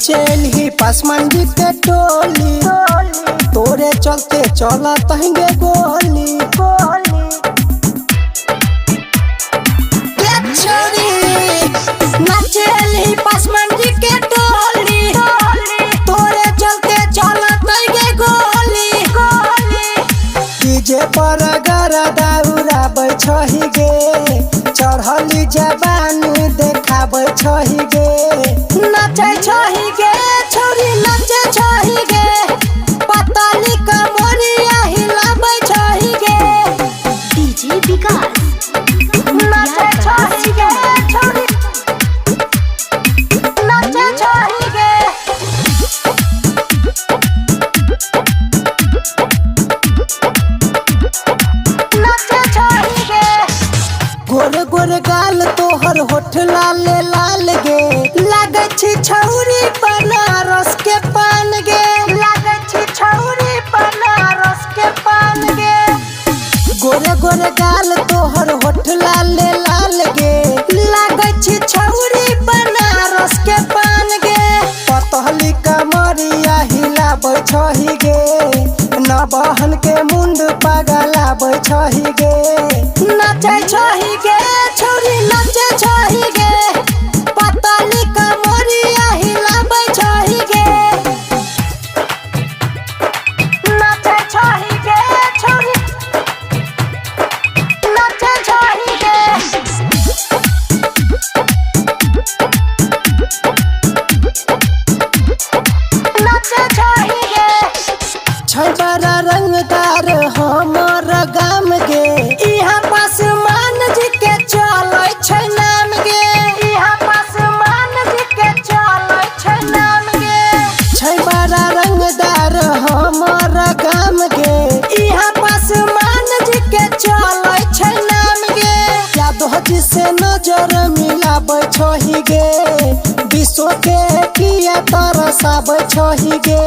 नाचेल ही पासमान जी के टोली तोरे चलते चला तहंगे गोली नाचेल ही पासमान जी के टोली तोरे चलते चला तहंगे गोली डीजे पर गरा दाउरा बैठही गे चढ़ली जबान देखाबै छही गे नाचे छही गे छोरी नाचे छही गे पताली कमरिया हिलाबै छही गे डीजे विकास नाचे छही गे छोरी नाचे छही गे नाचे छही गे गोर गोर गाल तोहर होठ लाल लाल गे लागे छी छौरी बनारस के पान गे लागे छी छौरी बनारस के पान गे गोरे गोरे गाल तोहर होठ लाल लाल गे लागे छी छौरी बनारस के पान गे पतली कमरिया हिलाबै छही गे नबहन के मुंड पगलाबै छही गे नाचे छही गे छोरी नाचे छही गे पतली कमरिया हिलाबै छही गे नाचे छही गे छोरी नाचे छही गे नाचे छही गे छै बड़ा रंगदार हमर गाम गे इहाँ पासमान जी के चलै छै नाम गे इहाँ पासमान जी के चलै छै नाम गे छै बड़ा रंगदार हमर गाम गे इहाँ पासमान जी के चलै छै नाम गे यादव जी से नजर मिलाबै छही गे विश्व के किया तरसाबै छही गे